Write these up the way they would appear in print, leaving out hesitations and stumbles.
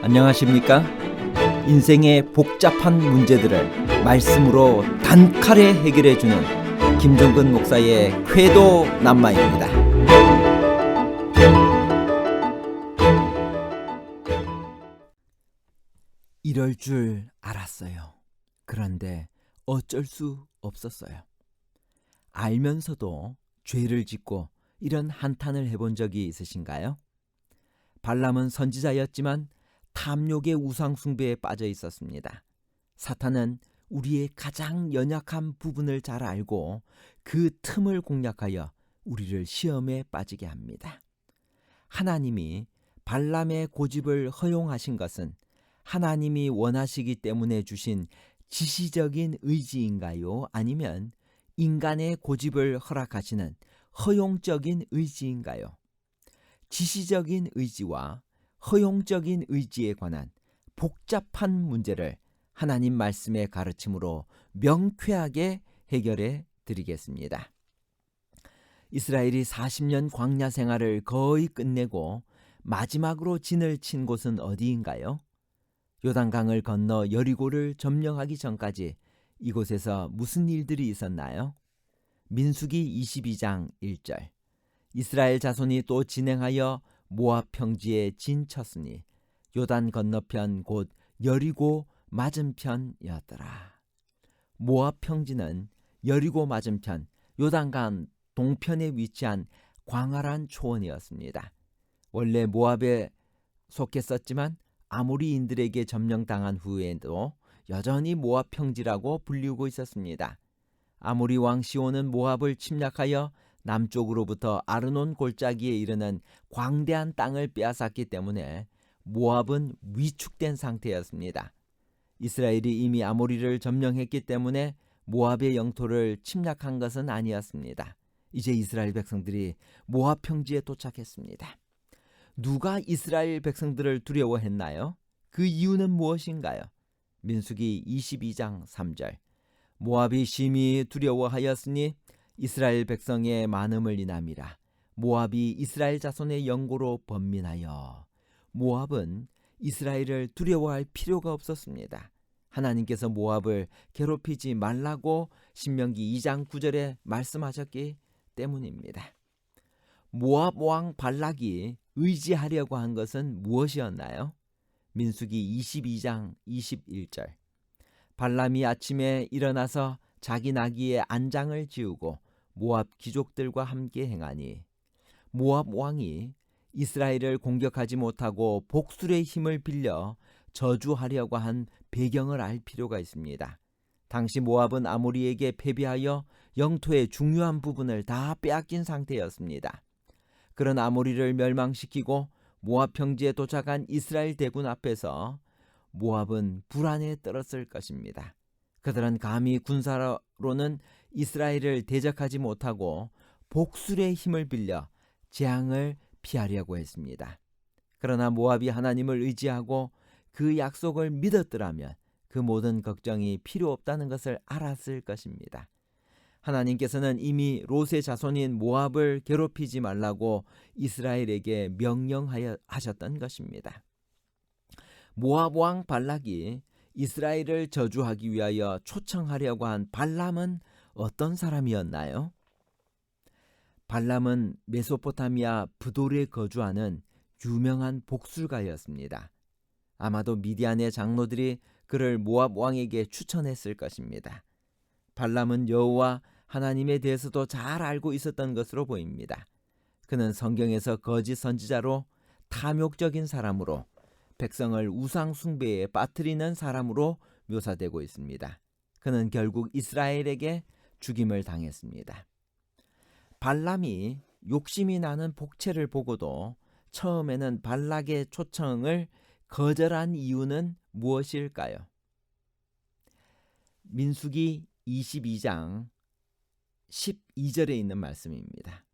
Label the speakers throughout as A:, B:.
A: 안녕하십니까? 인생의 복잡한 문제들을 말씀으로 단칼에 해결해주는 김종근 목사의 쾌도 남마입니다. 이럴 줄 알았어요. 그런데 어쩔 수 없었어요. 알면서도 죄를 짓고 이런 한탄을 해본 적이 있으신가요? 발람은 선지자였지만 탐욕의 우상 숭배에 빠져 있었습니다. 사탄은 우리의 가장 연약한 부분을 잘 알고 그 틈을 공략하여 우리를 시험에 빠지게 합니다. 하나님이 발람의 고집을 허용하신 것은 하나님이 원하시기 때문에 주신 지시적인 의지인가요? 아니면 인간의 고집을 허락하시는 허용적인 의지인가요? 지시적인 의지와 허용적인 의지에 관한 복잡한 문제를 하나님 말씀의 가르침으로 명쾌하게 해결해 드리겠습니다. 이스라엘이 40년 광야 생활을 거의 끝내고 마지막으로 진을 친 곳은 어디인가요? 요단강을 건너 여리고를 점령하기 전까지 이곳에서 무슨 일들이 있었나요? 민수기 22장 1절. 이스라엘 자손이 또 진행하여 모압 평지에 진쳤으니 요단 건너편 곧 여리고 맞은편이었더라. 모압 평지는 여리고 맞은편 요단강 동편에 위치한 광활한 초원이었습니다. 원래 모압에 속했었지만 아모리인들에게 점령당한 후에도 여전히 모압 평지라고 불리우고 있었습니다. 아모리 왕 시온은 모압을 침략하여 남쪽으로부터 아르논 골짜기에 이르는 광대한 땅을 빼앗았기 때문에 모압은 위축된 상태였습니다. 이스라엘이 이미 아모리를 점령했기 때문에 모압의 영토를 침략한 것은 아니었습니다. 이제 이스라엘 백성들이 모압 평지에 도착했습니다. 누가 이스라엘 백성들을 두려워했나요? 그 이유는 무엇인가요? 민수기 22장 3절. 모압이 심히 두려워하였으니 이스라엘 백성의 많음을 인함이라. 모압이 이스라엘 자손의 영고로 번민하여. 모압은 이스라엘을 두려워할 필요가 없었습니다. 하나님께서 모압을 괴롭히지 말라고 신명기 2장 9절에 말씀하셨기 때문입니다. 모압 왕 발락이 의지하려고 한 것은 무엇이었나요? 민수기 22장 21절. 발람이 아침에 일어나서 자기 나귀의 안장을 지우고 모압 귀족들과 함께 행하니, 모압 왕이 이스라엘을 공격하지 못하고 복술의 힘을 빌려 저주하려고 한 배경을 알 필요가 있습니다. 당시 모압은 아모리에게 패배하여 영토의 중요한 부분을 다 빼앗긴 상태였습니다. 그런 아모리를 멸망시키고 모압 평지에 도착한 이스라엘 대군 앞에서 모압은 불안에 떨었을 것입니다. 그들은 감히 군사로는 이스라엘을 대적하지 못하고 복술의 힘을 빌려 재앙을 피하려고 했습니다. 그러나 모압이 하나님을 의지하고 그 약속을 믿었더라면 그 모든 걱정이 필요 없다는 것을 알았을 것입니다. 하나님께서는 이미 롯의 자손인 모압을 괴롭히지 말라고 이스라엘에게 명령하셨던 것입니다. 모압 왕 발락이 이스라엘을 저주하기 위하여 초청하려고 한 발람은 어떤 사람이었나요? 발람은 메소포타미아 브돌에 거주하는 유명한 복술가였습니다. 아마도 미디안의 장로들이 그를 모압 왕에게 추천했을 것입니다. 발람은 여호와 하나님에 대해서도 잘 알고 있었던 것으로 보입니다. 그는 성경에서 거짓 선지자로 탐욕적인 사람으로 백성을 우상 숭배에 빠뜨리는 사람으로 묘사되고 있습니다. 그는 결국 이스라엘에게 죽임을 당했습니다. 발람이 욕심이 나는 복채를 보고도 처음에는 발락의 초청을 거절한 이유는 무엇일까요? 민수기 22장 12절에 있는 말씀입니다.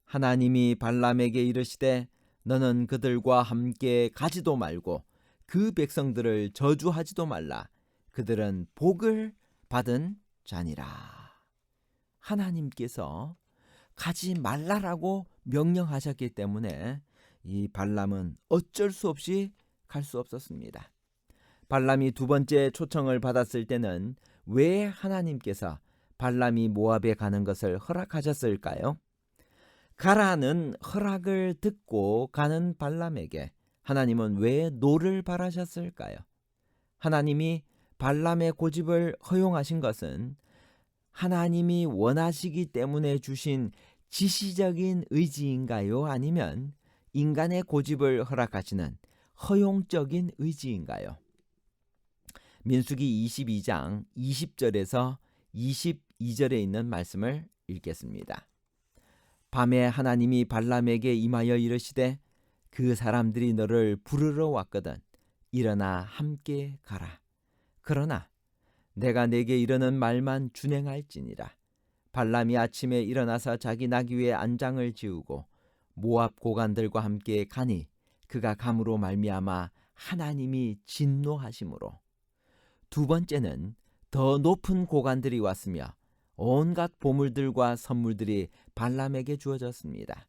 A: 하나님이 발람에게 이르시되 너는 그들과 함께 가지도 말고 그 백성들을 저주하지도 말라. 그들은 복을 받은 자니라. 하나님께서 가지 말라라고 명령하셨기 때문에 이 발람은 어쩔 수 없이 갈 수 없었습니다. 발람이 두 번째 초청을 받았을 때는 왜 하나님께서 발람이 모압에 가는 것을 허락하셨을까요? 가라는 허락을 듣고 가는 발람에게 하나님은 왜 노를 바라셨을까요? 하나님이 발람의 고집을 허용하신 것은 하나님이 원하시기 때문에 주신 지시적인 의지인가요? 아니면 인간의 고집을 허락하시는 허용적인 의지인가요? 민수기 22장 20절에서 22절에 있는 말씀을 읽겠습니다. 밤에 하나님이 발람에게 임하여 이르시되 그 사람들이 너를 부르러 왔거든 일어나 함께 가라. 그러나 내가 내게 이르는 말만 준행할지니라. 발람이 아침에 일어나서 자기 나귀 위에 안장을 지우고 모압 고관들과 함께 가니 그가 감으로 말미암아 하나님이 진노하심으로. 두 번째는 더 높은 고관들이 왔으며 온갖 보물들과 선물들이 발람에게 주어졌습니다.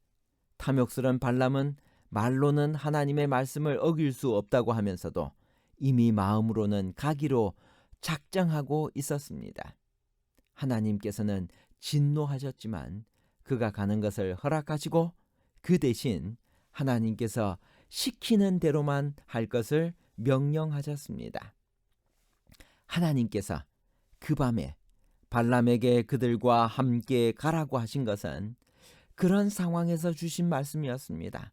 A: 탐욕스런 발람은 말로는 하나님의 말씀을 어길 수 없다고 하면서도 이미 마음으로는 가기로 작정하고 있었습니다. 하나님께서는 진노하셨지만 그가 가는 것을 허락하시고 그 대신 하나님께서 시키는 대로만 할 것을 명령하셨습니다. 하나님께서 그 밤에 발람에게 그들과 함께 가라고 하신 것은 그런 상황에서 주신 말씀이었습니다.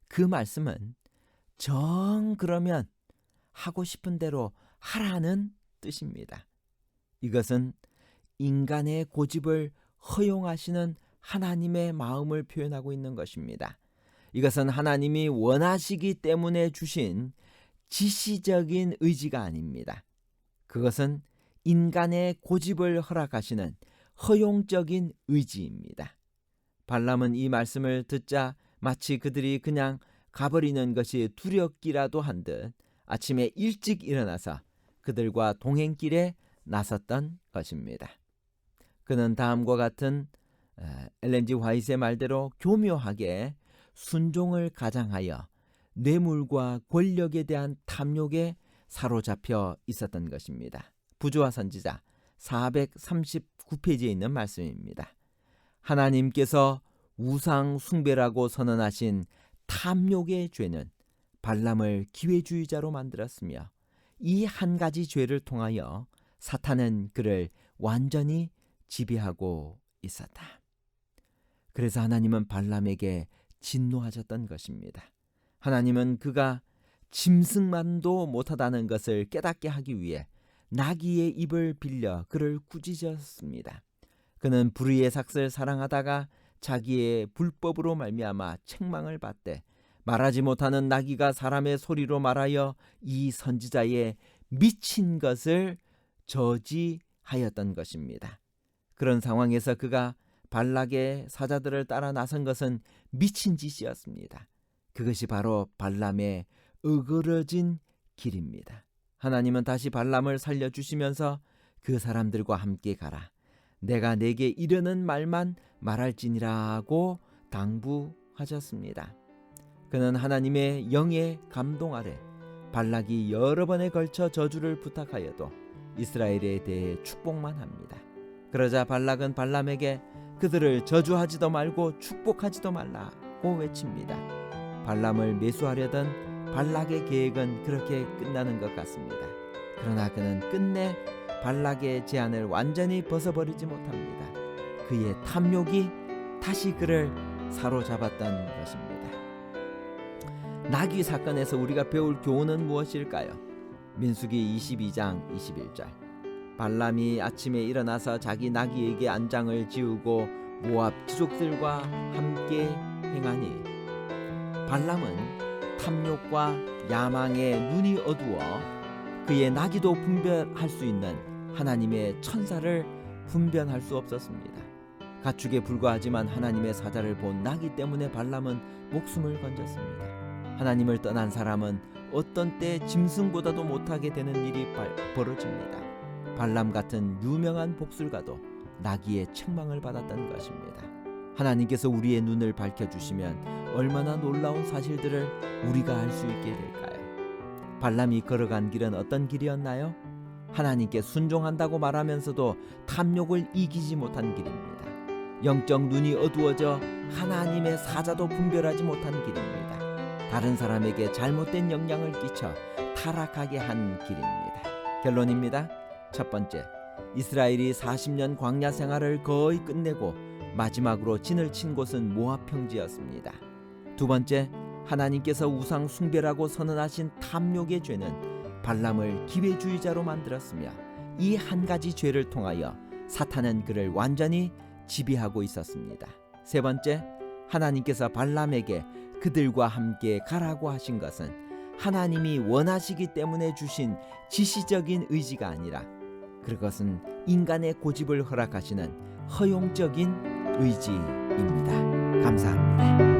A: 그 말씀은 정 그러면 하고 싶은 대로 하라는 뜻입니다. 이것은 인간의 고집을 허용하시는 하나님의 마음을 표현하고 있는 것입니다. 이것은 하나님이 원하시기 때문에 주신 지시적인 의지가 아닙니다. 그것은 인간의 고집을 허락하시는 허용적인 의지입니다. 발람은 이 말씀을 듣자 마치 그들이 그냥 가버리는 것이 두렵기라도 한 듯 아침에 일찍 일어나서 그들과 동행길에 나섰던 것입니다. 그는 다음과 같은 엘렌 G 화이트의 말대로 교묘하게 순종을 가장하여 뇌물과 권력에 대한 탐욕에 사로잡혀 있었던 것입니다. 부조화 선지자 439페이지에 있는 말씀입니다. 하나님께서 우상 숭배라고 선언하신 탐욕의 죄는 발람을 기회주의자로 만들었으며 이 한 가지 죄를 통하여 사탄은 그를 완전히 지배하고 있었다. 그래서 하나님은 발람에게 진노하셨던 것입니다. 하나님은 그가 짐승만도 못하다는 것을 깨닫게 하기 위해 나귀의 입을 빌려 그를 꾸짖었습니다. 그는 불의의 삭을 사랑하다가 자기의 불법으로 말미암아 책망을 받되 말하지 못하는 나귀가 사람의 소리로 말하여 이 선지자의 미친 것을 저지하였던 것입니다. 그런 상황에서 그가 발락의 사자들을 따라 나선 것은 미친 짓이었습니다. 그것이 바로 발람의 어그러진 길입니다. 하나님은 다시 발람을 살려주시면서 그 사람들과 함께 가라. 내가 내게 이르는 말만 말할지니라고 당부하셨습니다. 그는 하나님의 영의 감동 아래 발락이 여러 번에 걸쳐 저주를 부탁하여도 이스라엘에 대해 축복만 합니다. 그러자 발락은 발람에게 그들을 저주하지도 말고 축복하지도 말라고 외칩니다. 발람을 매수하려던 발락의 계획은 그렇게 끝나는 것 같습니다. 그러나 그는 끝내 발락의 제안을 완전히 벗어버리지 못합니다. 그의 탐욕이 다시 그를 사로잡았던 것입니다. 나귀 사건에서 우리가 배울 교훈은 무엇일까요? 민수기 22장 21절. 발람이 아침에 일어나서 자기 나귀에게 안장을 지우고 모압 귀족들과 함께 행하니 발람은 탐욕과 야망에 눈이 어두워 그의 나귀도 분별할 수 있는 하나님의 천사를 분별할 수 없었습니다. 가축에 불과하지만 하나님의 사자를 본 나귀 때문에 발람은 목숨을 건졌습니다. 하나님을 떠난 사람은 어떤 때 짐승보다도 못하게 되는 일이 벌어집니다. 발람 같은 유명한 복술가도 나귀의 책망을 받았던 것입니다. 하나님께서 우리의 눈을 밝혀주시면 얼마나 놀라운 사실들을 우리가 알 수 있게 될까요? 발람이 걸어간 길은 어떤 길이었나요? 하나님께 순종한다고 말하면서도 탐욕을 이기지 못한 길입니다. 영적 눈이 어두워져 하나님의 사자도 분별하지 못한 길입니다. 다른 사람에게 잘못된 영향을 끼쳐 타락하게 한 길입니다. 결론입니다. 첫 번째, 이스라엘이 40년 광야 생활을 거의 끝내고 마지막으로 진을 친 곳은 모압 평지였습니다. 두 번째, 하나님께서 우상 숭배라고 선언하신 탐욕의 죄는 발람을 기회주의자로 만들었으며 이 한 가지 죄를 통하여 사탄은 그를 완전히 지배하고 있었습니다. 세 번째, 하나님께서 발람에게 그들과 함께 가라고 하신 것은 하나님이 원하시기 때문에 주신 지시적인 의지가 아니라 그것은 인간의 고집을 허락하시는 허용적인 의지입니다. 감사합니다.